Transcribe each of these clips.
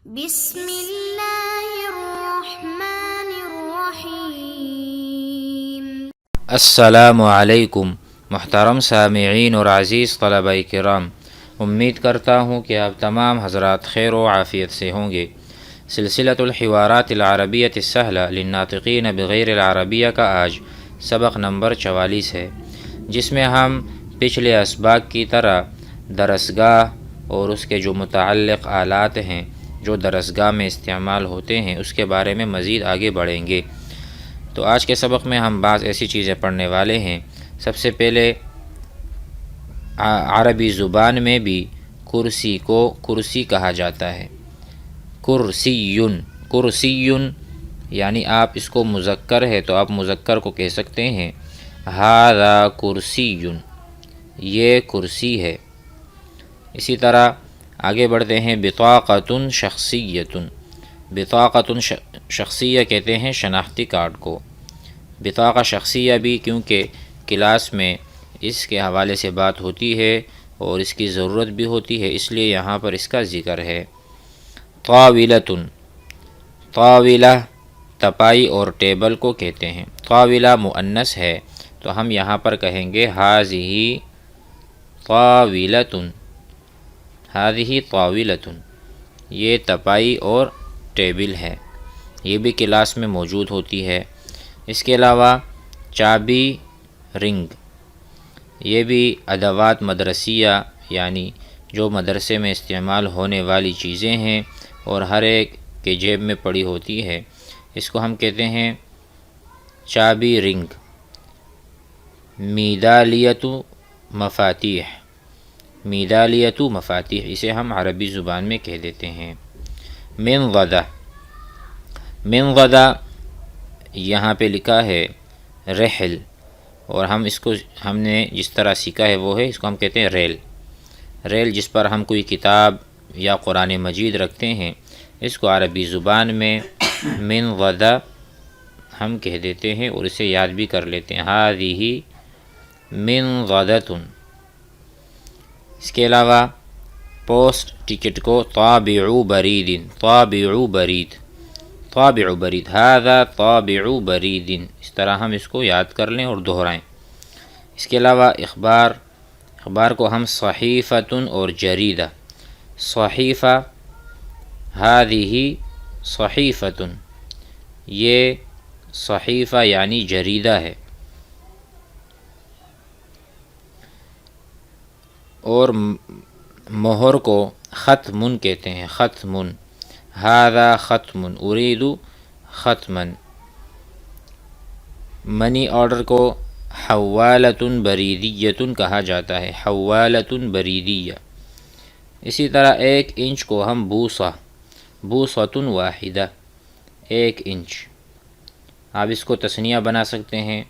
بسم اللہ الرحمن الرحیم۔ السلام علیکم محترم سامعین اور عزیز طلبہ کرام، امید کرتا ہوں کہ آپ تمام حضرات خیر و عافیت سے ہوں گے۔ سلسلۃ الحوارات العربیۃ السہلہ للناطقین بغیر العربیہ کا آج سبق نمبر 44 ہے، جس میں ہم پچھلے اسباق کی طرح درسگاہ اور اس کے جو متعلق آلات ہیں جو درسگاہ میں استعمال ہوتے ہیں اس کے بارے میں مزید آگے بڑھیں گے۔ تو آج کے سبق میں ہم بعض ایسی چیزیں پڑھنے والے ہیں۔ سب سے پہلے عربی زبان میں بھی کرسی کو کرسی کہا جاتا ہے، کرسیٌ، کرسیٌ، یعنی آپ اس کو مذکر ہے تو آپ مذکر کو کہہ سکتے ہیں ھذا کرسیٌ، یہ کرسی ہے۔ اسی طرح آگے بڑھتے ہیں بطاقۃ شخصیۃ، بطاقۃ شخصیہ کہتے ہیں شناختی کارڈ کو۔ بطاقہ شخصیہ بھی کیونکہ کلاس میں اس کے حوالے سے بات ہوتی ہے اور اس کی ضرورت بھی ہوتی ہے، اس لیے یہاں پر اس کا ذکر ہے۔ طاولۃ، طاولہ تپائی اور ٹیبل کو کہتے ہیں۔ طاولہ مؤنث ہے تو ہم یہاں پر کہیں گے ھذہ طاولۃ، ھذہ طاولۃ، یہ تپائی اور ٹیبل ہے، یہ بھی کلاس میں موجود ہوتی ہے۔ اس کے علاوہ چابی، رنگ، یہ بھی ادوات مدرسیہ یعنی جو مدرسے میں استعمال ہونے والی چیزیں ہیں اور ہر ایک کے جیب میں پڑی ہوتی ہے، اس کو ہم کہتے ہیں چابی، رنگ۔ میدالیۃ مفاتیح، میدالیۃ مفاتیح، اسے ہم عربی زبان میں کہہ دیتے ہیں۔ منضدہ، منضدہ یہاں پہ لکھا ہے رحل، اور ہم نے جس طرح سیکھا ہے وہ ہے، اس کو ہم کہتے ہیں ریل۔ ریل جس پر ہم کوئی کتاب یا قرآن مجید رکھتے ہیں، اس کو عربی زبان میں منضدہ ہم کہہ دیتے ہیں اور اسے یاد بھی کر لیتے ہیں، ھذہ منضدۃ۔ اس کے علاوہ پوسٹ ٹکٹ کو طابع برید، طابع برید، طابع برید، ھذا طابع برید، اس طرح ہم اس کو یاد کر لیں اور دہرائیں۔ اس کے علاوہ اخبار، اخبار کو ہم صحیفۃ اور جریدہ، صحیفہ، ھذہ صحیفۃ، یہ صحیفہ یعنی جریدہ ہے۔ اور مہر کو ختم کہتے ہیں، ختم، ھذا ختم، اريد ختما۔ منی آرڈر کو حوالۃ بریدیۃ کہا جاتا ہے، حوالۃ بریدیہ۔ اسی طرح 1 انچ کو ہم بوصہ، بوصۃ واحدہ، 1 انچ۔ آپ اس کو تثنیہ بنا سکتے ہیں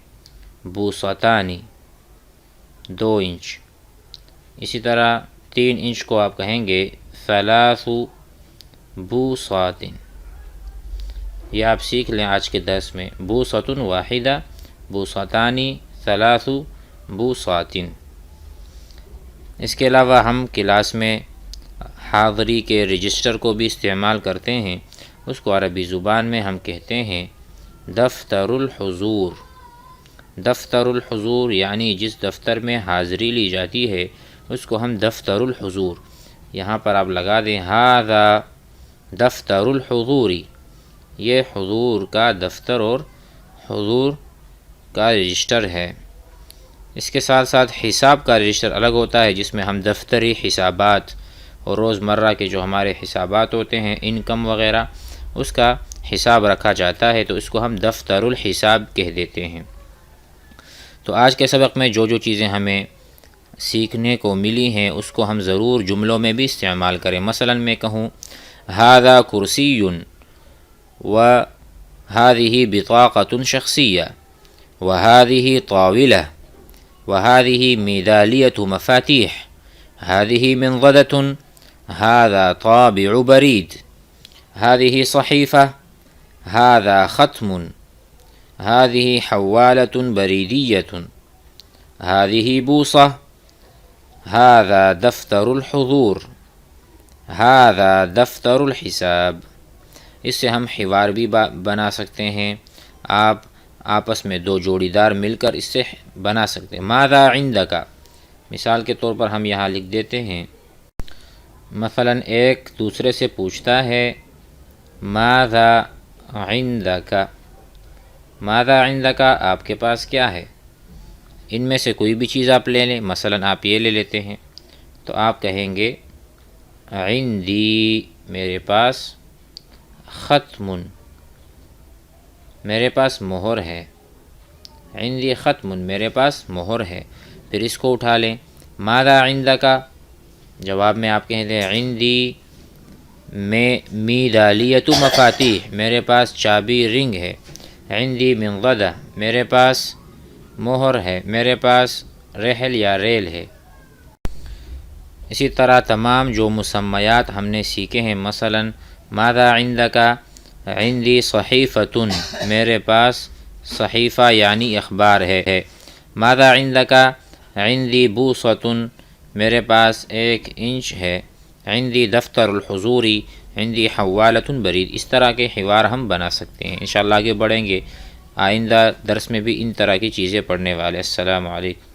بوصتان، 2 انچ۔ اسی طرح 3 انچ کو آپ کہیں گے 3 بوصات۔ یہ آپ سیکھ لیں آج کے درس میں، بوصۃ واحدہ، بوصتان، 3 بوصات۔ اس کے علاوہ ہم کلاس میں حاضری کے رجسٹر کو بھی استعمال کرتے ہیں، اس کو عربی زبان میں ہم کہتے ہیں دفتر الحضور۔ دفتر الحضور یعنی جس دفتر میں حاضری لی جاتی ہے اس کو ہم دفتر الحضور، یہاں پر آپ لگا دیں ھذا دفتر الحضور، یہ حضور کا دفتر اور حضور کا رجسٹر ہے۔ اس کے ساتھ ساتھ حساب کا رجسٹر الگ ہوتا ہے، جس میں ہم دفتری حسابات اور روزمرہ کے جو ہمارے حسابات ہوتے ہیں، انکم وغیرہ، اس کا حساب رکھا جاتا ہے، تو اس کو ہم دفتر الحساب کہہ دیتے ہیں۔ تو آج کے سبق میں جو چیزیں ہمیں سیکھنے کو ملی ہیں اس کو ہم ضرور جملوں میں بھی استعمال کریں۔ مثلا میں کہوں ھذا کرسی وھذہ بطاقۃ شخصیہ وھذہ طاولہ وھذہ میدالیۃ مفاتیح ھذہ منضدۃ ھذا طابع برید ھذہ صحیفہ ھذا ختم ھذہ حوالۃ بریدیۃ ھذہ بوصہ ھذا دفتر الحضور ھذا دفتر الحساب۔ اس سے ہم حوار بھی بنا سکتے ہیں، آپ آپس میں دو جوڑی دار مل کر اس سے بنا سکتے ہیں۔ ماذا عندک، مثال کے طور پر ہم یہاں لکھ دیتے ہیں، مثلا ایک دوسرے سے پوچھتا ہے ماذا عندک، ماذا عندک آپ کے پاس کیا ہے؟ ان میں سے کوئی بھی چیز آپ لے لیں، مثلا آپ یہ لے لیتے ہیں تو آپ کہیں گے عندی، میرے پاس، ختم، میرے پاس مہر ہے، عندی ختم، میرے پاس مہر ہے۔ پھر اس کو اٹھا لیں، ماذا عندک، جواب میں آپ کہیں دیں عندی میدالیۃ مفاتیح، میرے پاس چابی رنگ ہے، عندی منضدہ، میرے پاس مہر ہے، میرے پاس رحل یا ریل ہے۔ اسی طرح تمام جو مسمیات ہم نے سیکھے ہیں، مثلا ماذا عندک، عندی صحیفۃ، میرے پاس صحیفہ یعنی اخبار ہے، ماذا عندک، عندی بوصۃ، میرے پاس 1 انچ ہے، عندی دفتر الحضور، عندی حوالۃ برید۔ اس طرح کے حوار ہم بنا سکتے ہیں۔ انشاءاللہ آگے بڑھیں گے، آئندہ درس میں بھی ان طرح کی چیزیں پڑھنے والے۔ السلام علیکم۔